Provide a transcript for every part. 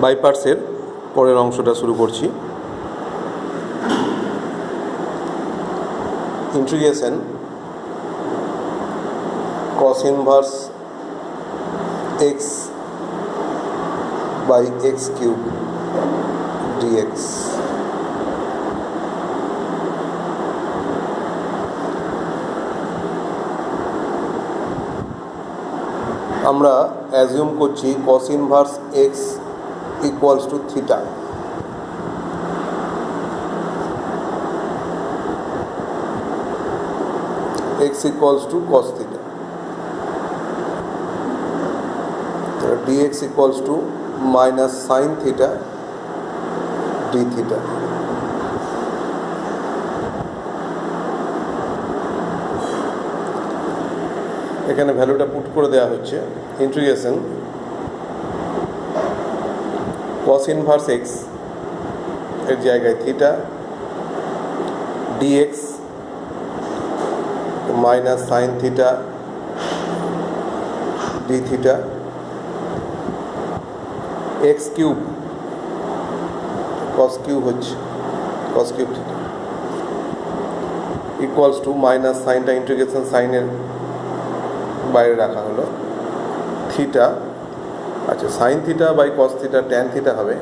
By পার্টসের পরের অংশটা শুরু করছি। Integration cos inverse x by x cube dx। আমরা অ্যাজিউম করছি cos inverse x equals to theta. x equals to cos theta, dx equals to minus sin theta d theta। এখানে ভ্যালুটা put করে দেওয়া হচ্ছে। ইন্টিগ্রেশন cos ইনভার্স x এর জায়গায় theta dx minus sine theta d theta x cube cos cube হচ্ছে cos cube theta equals to minus সাইনটা integration সাইনের বাইরে রাখা হলো থিটা। আচ্ছা, sine theta by cos theta tan theta হবে,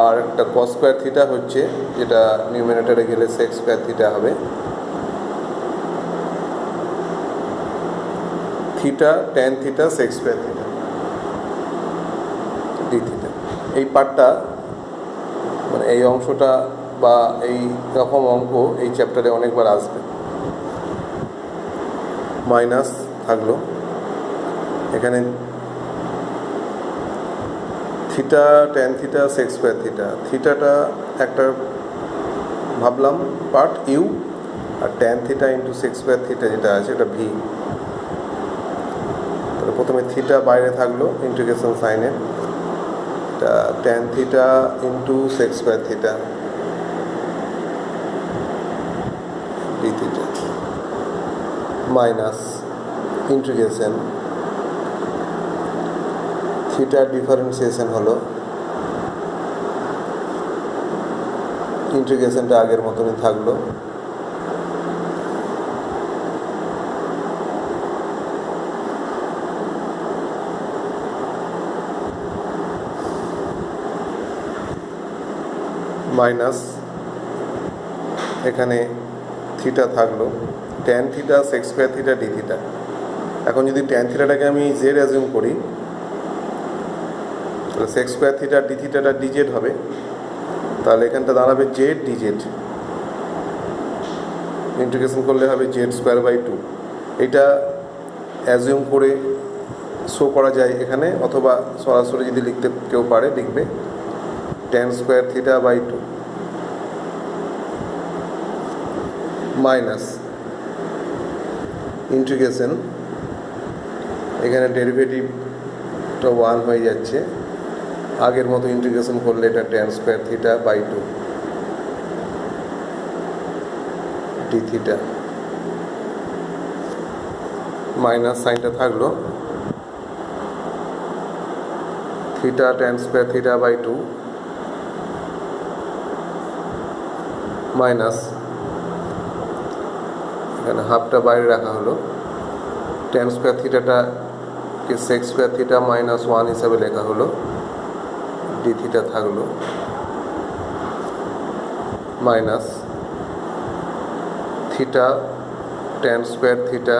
আর একটা কস স্কোয়ার থিটা হচ্ছে যেটা নিউমিনেটরে গেলে সেক স্কোয়ার থিটা হবে। Theta tan theta sec square theta d theta. এই পার্টটা মানে এই অংশটা বা এই রকম অঙ্ক এই চ্যাপ্টারে অনেকবার আসবে। মাইনাস থাকলো এখানে theta tan theta sec square theta. থিটাটা একটা ভাবলাম পার্ট ইউ, আর tan theta into sec square theta যেটা আছে এটা ভি। তাহলে প্রথমে থিটা বাইরে থাকলো ইন্টিগ্রেশন সাইনের, এটা tan theta into sec square theta d theta minus integration থিটার ডিফারেন্সিয়েশন হলো, ইন্টিগ্রেশনটা আগের মতনই থাকলো, মাইনাস এখানে থিটা থাকলো tan theta sec square theta d theta. এখন যদি ট্যান থিটাটাকে আমি জেড অ্যাজিউম করি তাহলে সেক স্কোয়ার থিটা ডি থিটাটা ডিজেড হবে, তাহলে এখানটা দাঁড়াবে জেড ডিজেড, ইন্টিগ্রেশন করলে হবে জেড স্কোয়ার বাই টু। এইটা অ্যাজিউম করে শো করা যায় এখানে, অথবা সরাসরি যদি লিখতে কেউ পারে লিখবে tan square theta by two minus integration এখানে ডেরিভেটিভটা 1 হয়ে যাচ্ছে, আগের মতো ইন্টিগ্রেশন করলে এটা tan square theta by two d theta minus সাইনটা থাকলো theta tan square theta by two minus এখানে হাফটা বাইরে রাখা হলো, ট্যান স্কোয়ার থিটাটাকে সেক স্কোয়ার থিটা মাইনাস 1 হিসাবে লেখা হলো, ডি থিটা থাকলো minus theta tan square theta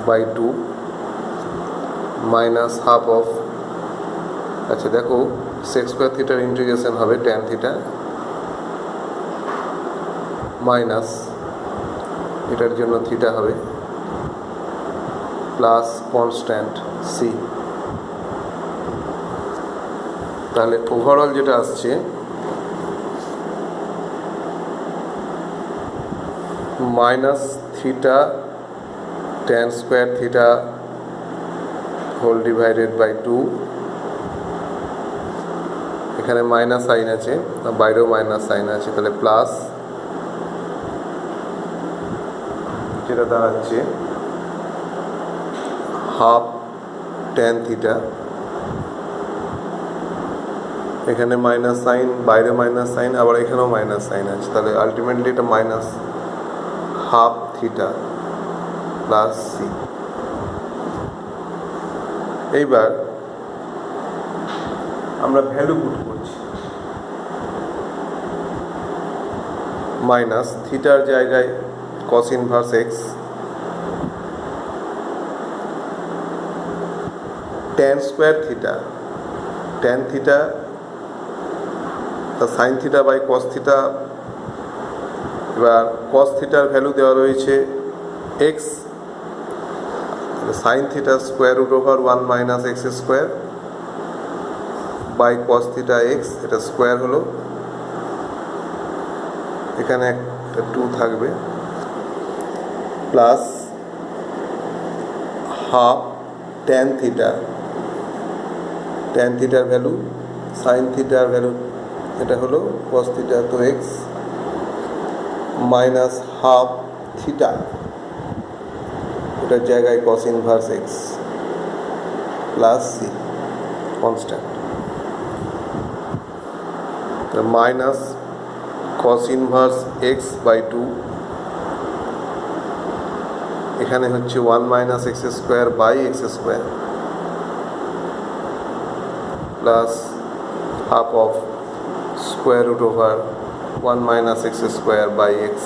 by two minus half of, আচ্ছা দেখো সেক স্কোয়ার থিটার ইন্টিগ্রেশন হবে ট্যান থিটা মাইনাস এটার জন্য থিটা হবে প্লাস কনস্ট্যান্ট সি। তাহলে ওভারঅল যেটা আসছে minus theta tan square theta whole divided by two, এখানে মাইনাস সাইন আছে, বাইরেও মাইনাস সাইন আছে, তাহলে প্লাস যেটা দাঁড়াচ্ছে হাফ ট্যান থিটা, এখানে মাইনাস সাইন, বাইরে মাইনাস সাইন, আবার এখানেও মাইনাস সাইন আছে, তাহলে আলটিমেটলি এটা minus half theta plus C. এইবার আমরা ভ্যালু পুট করছি, মাইনাস থিটার জায়গায় cos inverse x, tan square theta, tan theta sine theta by cos theta. এবার কস থিটার ভ্যালু দেওয়া রয়েছে x, sine theta square root over 1 minus x square by cos theta x, এটা স্কোয়ার হলো, এখানে একটা 2 থাকবে, plus half tan theta, tan থিটার ভ্যালু সাইন থিটার ভ্যালু এটা হলো কস থিটা, তো এক্স মাইনাস হাফ থিটা, এটার জায়গায় cos inverse x plus C constant, minus cos inverse x by 2, এখানে হচ্ছে 1 minus x square by x square plus half of square root over 1 minus x square by x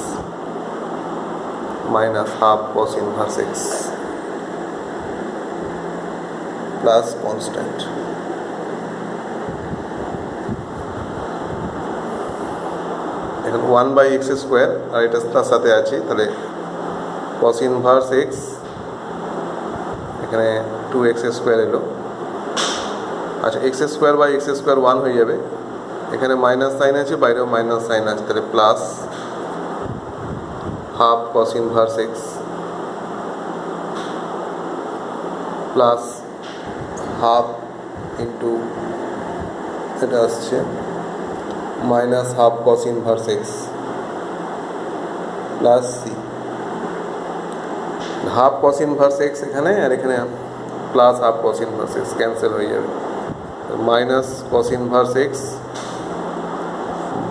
minus half cos inverse x plus constant. এখন 1 by x square আর এটা তার সাথে আছে, তাহলে কস inverse x, এখানে 2x square এলো, আচ্ছা x square by x square 1 হয়ে যাবে, এখানে মাইনাস সাইন আছে, বাইরেও মাইনাস সাইন আছে, তাহলে plus half cos inverse x plus half into এটা আসছে minus half cos inverse x plus C, half cos inverse x এখানে, আর এখানে plus half cos inverse x cancel হয়ে যাবে, minus cos inverse x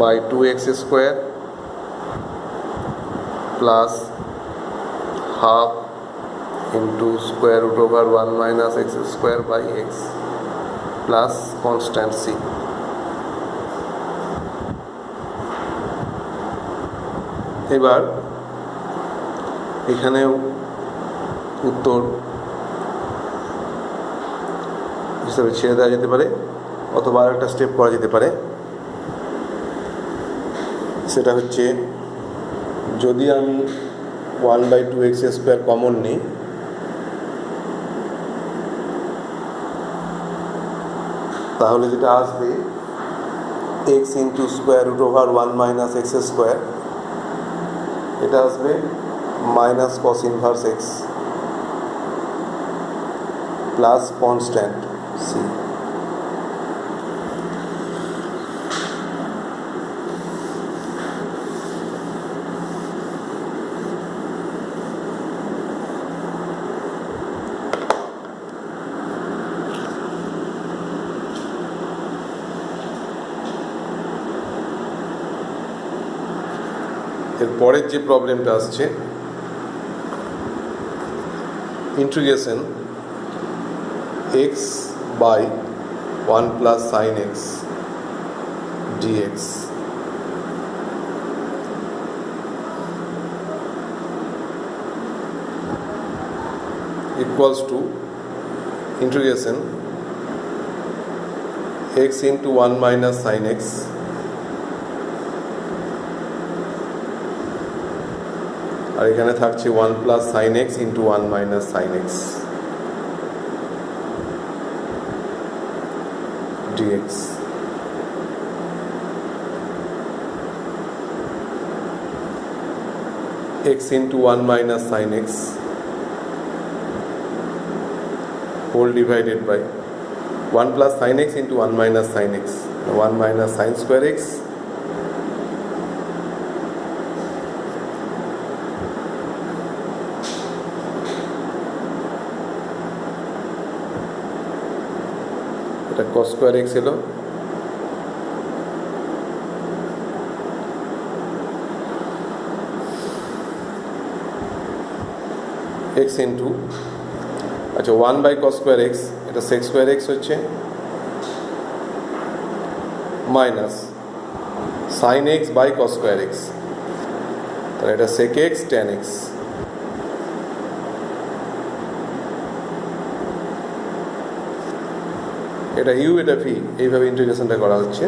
by 2x square plus half into square root over 1 minus x square by x plus constant C. এবার এখানেও উত্তর হিসাবে ছেড়ে দেওয়া যেতে পারে, অথবা আর একটা স্টেপ করা যেতে পারে, সেটা হচ্ছে যদি আমি 1 বাই 2x স্কোয়ার কমন নিই, তাহলে যেটা আসবে x into square root over 1 minus x square, এটা আসবে minus cos inverse x plus constant C. এর পরের যে প্রবলেমটা আসছে, integration x by 1 plus sine x dx, equals to integration x into 1 minus sine x আর এখানে থাকছে 1 plus sine x into 1 minus sine x dx. X into 1 minus sine x whole divided by 1 plus sine x into 1 minus sine x, 1 minus sine square x এটা cos square x এলো, x into আচ্ছা 1/cos square x, এটা sec square x হচ্ছে, minus sin x by cos square x, তাহলে এটা sec x tan x। এটা u এটা v, এইভাবে ইন্টিগ্রেশনটা করা হচ্ছে।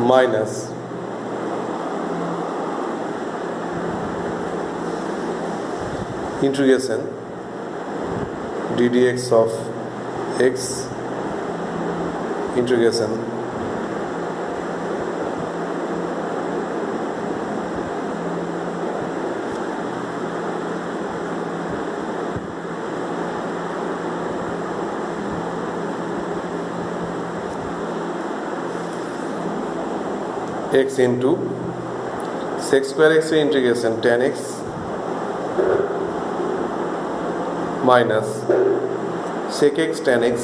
Minus integration ddx of x integration x into sec square x integration tan x minus sec x tan x,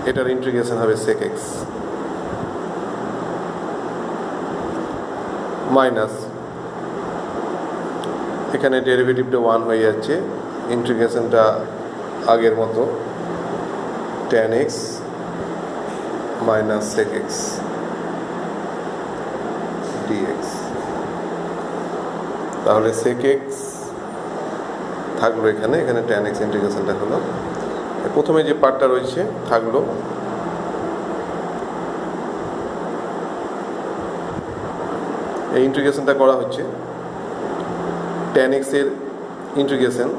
এটার integration হবে sec x minus এখানে ডেরিভেটিভটা 1 হয়ে যাচ্ছে, ইন্টিগ্রেশনটা আগের মতো tan x minus sec x dx। তাহলে sec x থাকলো এখানে, এখানে tan x ইন্টিগ্রেশনটা হলো, প্রথমে যে পার্টটা রয়েছে থাকলো, এই ইন্টিগ্রেশনটা করা হচ্ছে tan x এর integration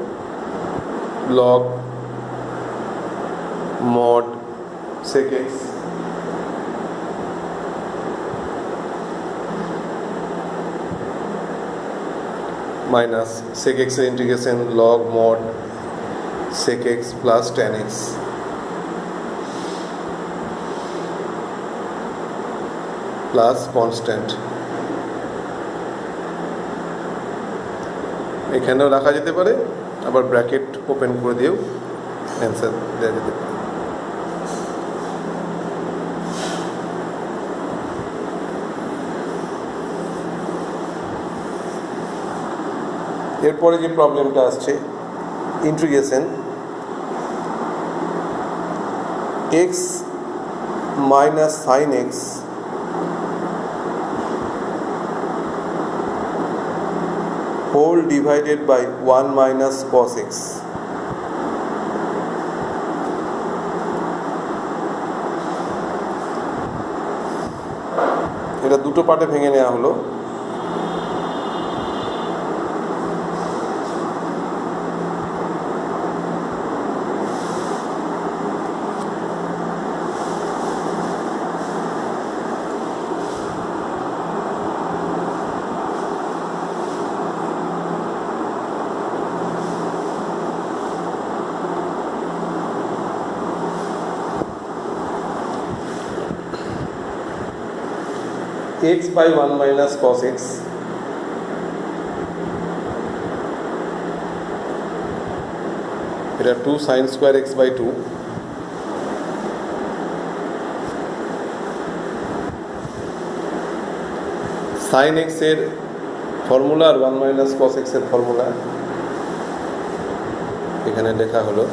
log mod sec x minus sec x এর integration log mod sec x plus tan x plus constant, এখানেও রাখা যেতে পারে, আবার ব্র্যাকেট ওপেন করে দিয়েও অ্যান্সার দেওয়া যেতে পারে। এরপরে যে প্রবলেমটা আসছে integration x minus sine x whole divided by 1 minus cos x। এটা দুটো পার্টে ভেঙে নেওয়া হলো। x by 1 minus cos x এটা 2 sin square x by 2 sin x এর ফর্মুলা আর 1 minus cos x এর ফর্মুলা এখানে লেখা হলো।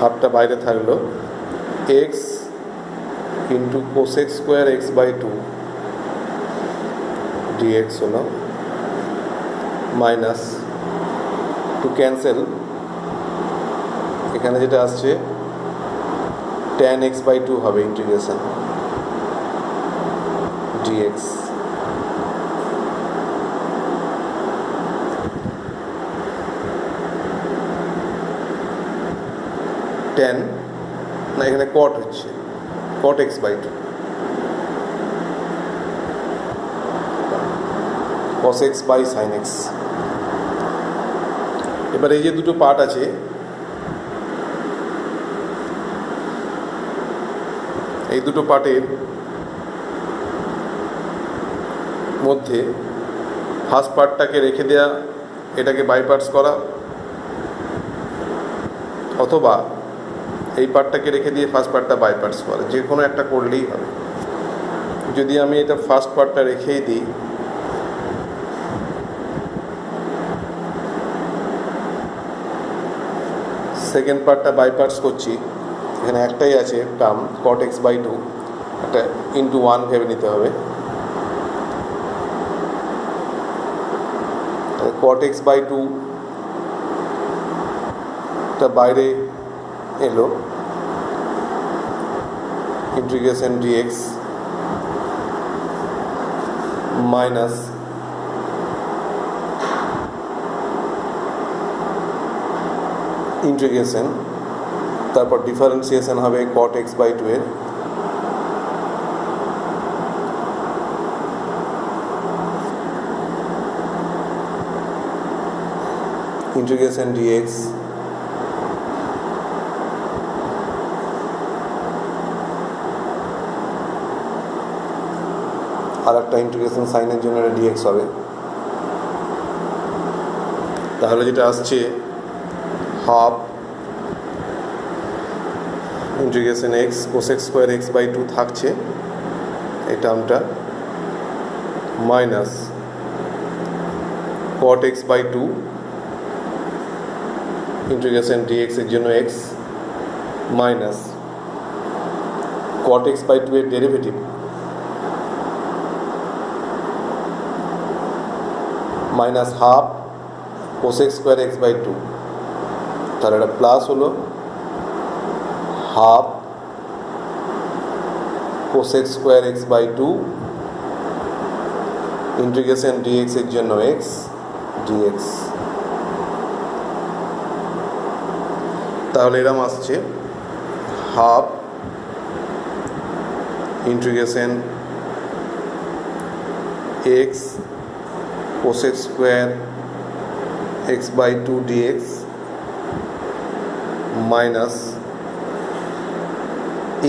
হাফটা বাইরে থাকলো, x into cosec square x by 2 dx হলো, মাইনাস টু ক্যান্সেল, এখানে যেটা আসছে tan x বাই 2 হবে ইন্টিগ্রেশন dx। ট্যান, না এখানে কট হচ্ছে, cot x by two, cos x by sine x. এবার এই যে দুটো পার্ট আছে, এই দুটো পার্টের মধ্যে ফার্স্ট পার্টটাকে রেখে দেওয়া, এটাকে বাই পার্টস করা, অথবা এই পার্টটাকে রেখে দিয়ে ফার্স্ট পার্টটা বাই পার্টস করা, যে কোনো একটা করলেই হবে। যদি আমি এটা ফার্স্ট পার্টটা রেখেই দিই, সেকেন্ড পার্টটা বাই পার্টস করছি, এখানে একটাই আছে term cot x by two, একটা ইন্টু ওয়ান ভেবে নিতে হবে। কট এক্স বাই টু টা বাইরে এলো, ইন্টিগ্রেশন ডিএক্স মাইনাস ইন্টিগ্রেশন, তারপর ডিফারেন্সিয়েশন হবে কট এক্স বাই টু এর, ইন্টিগ্রেশন ডিএক্স আর একটা ইন্টিগ্রেশন সাইনের জন্য এটা ডিএক্স হবে। তাহলে যেটা আসছে half integration x cos x square x by two থাকছে এই টার্মটা, minus cot x by two integration dx এর জন্য x, minus cot x by two এর derivative minus half cos x square x by two, তাহলে এটা plus হলো half cos x square x by two integration dx এর জন্য x dx. তাহলে এরকম আসছে half integration x cos x square x by two dx minus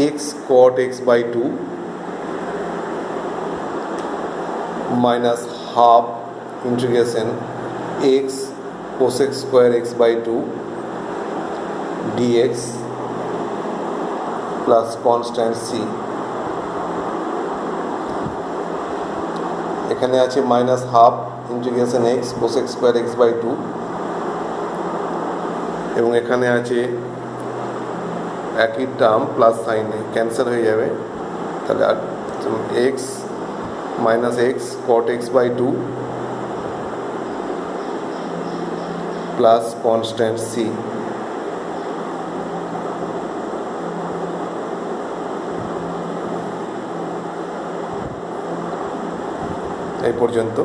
x cot x by two minus half integration x cos x square x by two dx plus constant C. এখানে আছে minus half integration x cos x square x by two, এবং এখানে আছে একই term plus সাইনে cancel হয়ে যাবে, তাহলে আর x minus x cot x by two plus constant C. এই পর্যন্ত।